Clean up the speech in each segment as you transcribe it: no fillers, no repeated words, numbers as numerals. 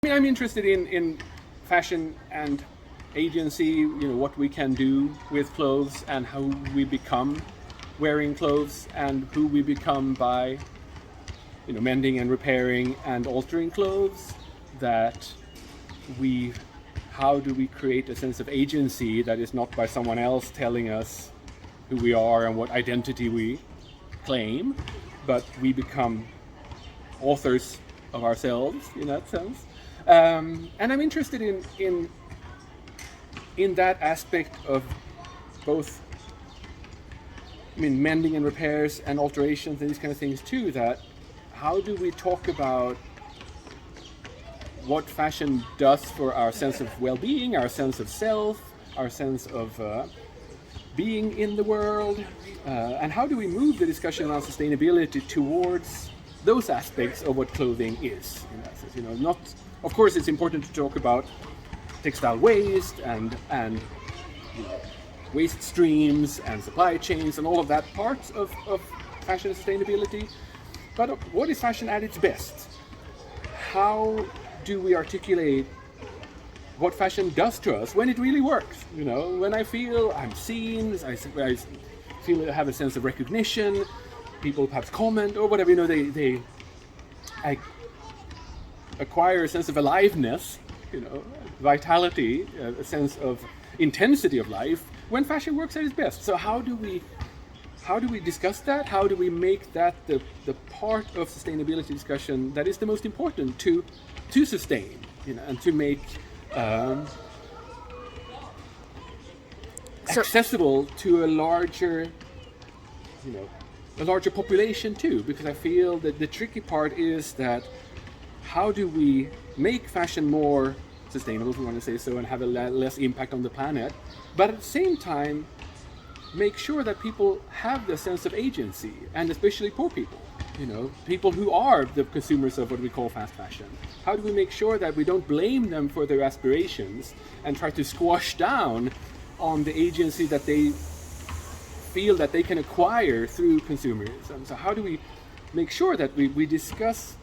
mean, I'm interested in fashion and agency, what we can do with clothes and how we become wearing clothes and who we become by, mending and repairing and altering clothes. How do we create a sense of agency that is not by someone else telling us who we are and what identity we claim, but we become authors of ourselves in that sense. And I'm interested in that aspect of both, mending and repairs and alterations and these kind of things too. That how do we talk about what fashion does for our sense of well-being, our sense of self, our sense of being in the world, and how do we move the discussion around sustainability towards those aspects of what clothing is in that sense. Not, of course, it's important to talk about textile waste and waste streams and supply chains and all of that parts of fashion sustainability. But what is fashion at its best? How do we articulate what fashion does to us when it really works? When I feel I'm seen, I feel I have a sense of recognition, people perhaps comment or whatever, I acquire a sense of aliveness, vitality, a sense of intensity of life when fashion works at its best. So how do we discuss that? How do we make that the part of sustainability discussion that is the most important to sustain, and to make accessible to a larger population too? Because I feel that the tricky part is that how do we make fashion more sustainable, if we want to say so, and have a less impact on the planet, but at the same time make sure that people have the sense of agency, and especially poor people, people who are the consumers of what we call fast fashion. How do we make sure that we don't blame them for their aspirations and try to squash down on the agency that they feel that they can acquire through consumerism? So how do we make sure that we discuss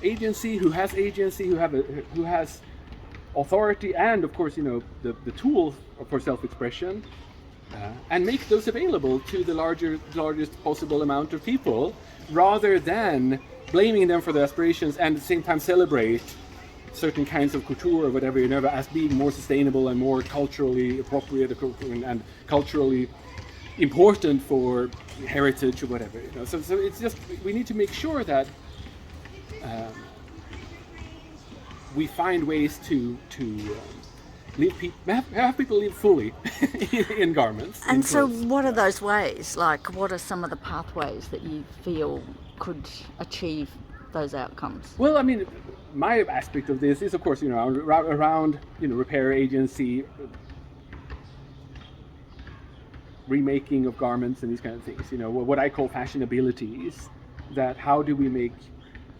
agency, who has authority, and of course the tools for self-expression, and make those available to the largest possible amount of people, rather than blaming them for their aspirations and at the same time celebrate certain kinds of couture or whatever, as being more sustainable and more culturally appropriate and culturally important for heritage or whatever. So it's just, we need to make sure that we find ways to have people live fully in garments. And so what are those ways? Like, what are some of the pathways that you feel could achieve those outcomes? Well, my aspect of this is, of course, around repair agency, remaking of garments and these kind of things. What I call fashionabilities. That how do we make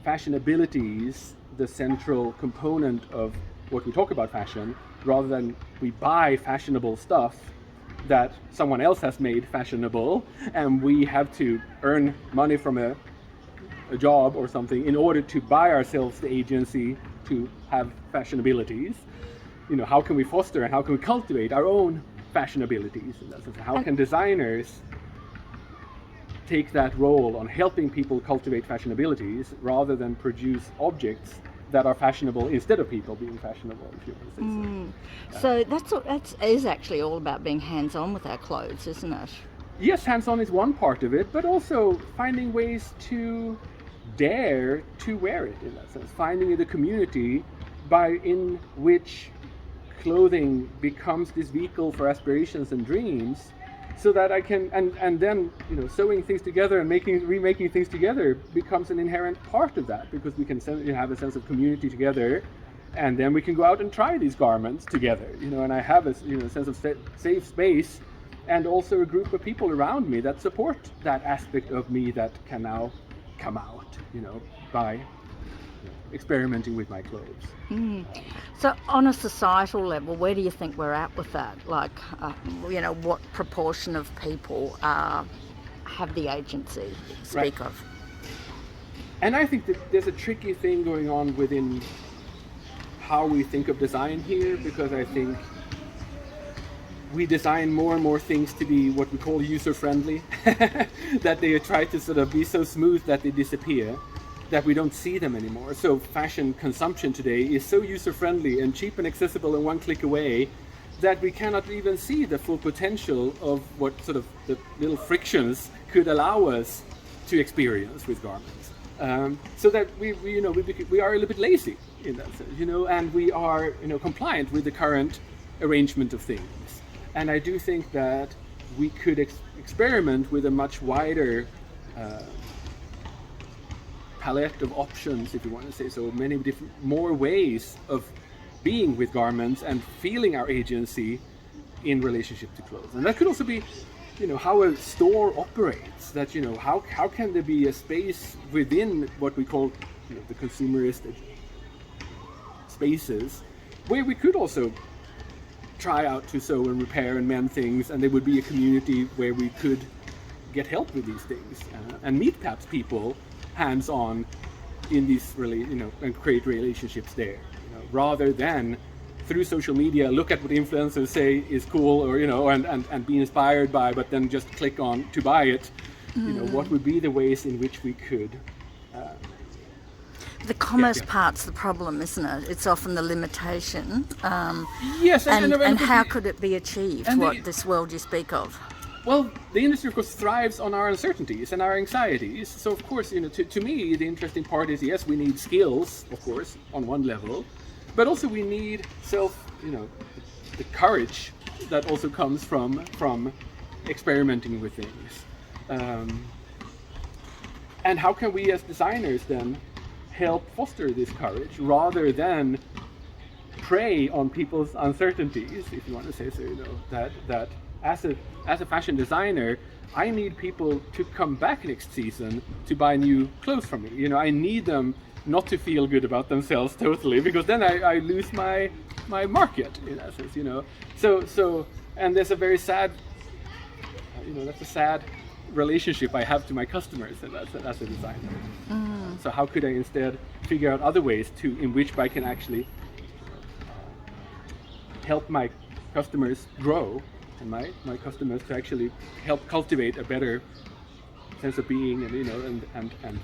fashionabilities the central component of what we talk about fashion, rather than we buy fashionable stuff that someone else has made fashionable, and we have to earn money from a job or something in order to buy ourselves the agency to have fashionabilities. How can we foster and how can we cultivate our own fashionabilities? How can designers take that role on helping people cultivate fashionabilities rather than produce objects that are fashionable instead of people being fashionable, if you want to say so. So that is actually all about being hands-on with our clothes, isn't it? Yes, hands-on is one part of it, but also finding ways to dare to wear it, in that sense. Finding the community in which clothing becomes this vehicle for aspirations and dreams, so that I can, and then sewing things together and remaking things together becomes an inherent part of that, because we can have a sense of community together, and then we can go out and try these garments together, and I have a sense of safe space, and also a group of people around me that support that aspect of me that can now come out, by experimenting with my clothes. So on a societal level, where do you think we're at with that? Like, what proportion of people have the agency to speak of? And I think that there's a tricky thing going on within how we think of design here, because I think we design more and more things to be what we call user-friendly, that they try to sort of be so smooth that they disappear, that we don't see them anymore. So fashion consumption today is so user-friendly and cheap and accessible and one click away that we cannot even see the full potential of what sort of the little frictions could allow us to experience with garments. So that we are a little bit lazy in that sense, and we are compliant with the current arrangement of things. And I do think that we could experiment with a much wider palette of options, if you want to say so, many different, more ways of being with garments and feeling our agency in relationship to clothes. And that could also be, how a store operates. That how can there be a space within what we call the consumerist spaces, where we could also try out to sew and repair and mend things, and there would be a community where we could get help with these things and meet perhaps people hands-on in these and create relationships there, rather than through social media look at what influencers say is cool, or and be inspired by, but then just click on to buy it. What would be the ways in which we could the commerce part's the problem, isn't it? It's often the limitation. Yes, and how could it be achieved, this world you speak of? Well, the industry, of course, thrives on our uncertainties and our anxieties. So, of course, to me, the interesting part is, yes, we need skills, of course, on one level, but also we need the courage that also comes from experimenting with things. And how can we as designers then help foster this courage, rather than prey on people's uncertainties, if you want to say so, that as a fashion designer, I need people to come back next season to buy new clothes from me. I need them not to feel good about themselves totally, because then I lose my market in essence, So and there's a very sad, that's a sad relationship I have to my customers as a designer. So how could I instead figure out other ways in which I can actually help my customers grow, and my customers to actually help cultivate a better sense of being, and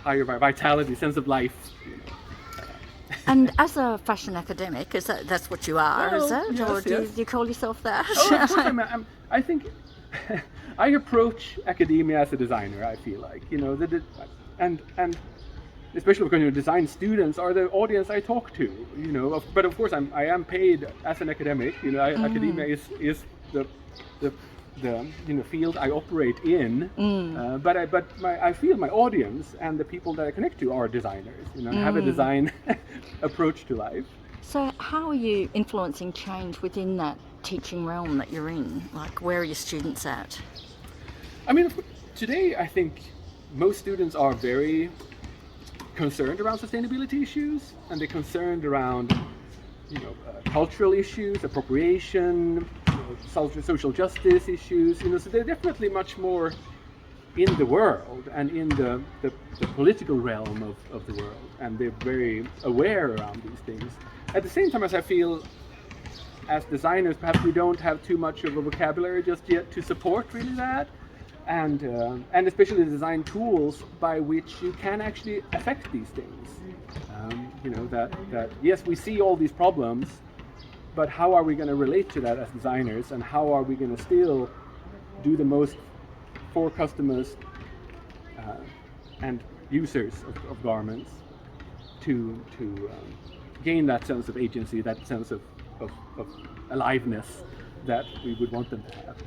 higher vitality, sense of life. And as a fashion academic, that's what you are, well, is it? Yes, or do you call yourself that? Oh, of course, I think I approach academia as a designer. I feel like and especially because design students are the audience I talk to. But of course I am paid as an academic. Academia is the field I operate in. But I feel my audience and the people that I connect to are designers. Have a design approach to life. So how are you influencing change within that teaching realm that you're in? Like, where are your students at? I mean, today I think most students are very concerned around sustainability issues, and they're concerned around cultural issues, appropriation, social justice issues. So they're definitely much more in the world and in the political realm of the world, and they're very aware around these things. At the same time, as I feel, as designers, perhaps we don't have too much of a vocabulary just yet to support really that, and especially the design tools by which you can actually affect these things. That yes, we see all these problems, but how are we going to relate to that as designers, and how are we going to still do the most for customers and users of garments to gain that sense of agency, that sense of aliveness that we would want them to have.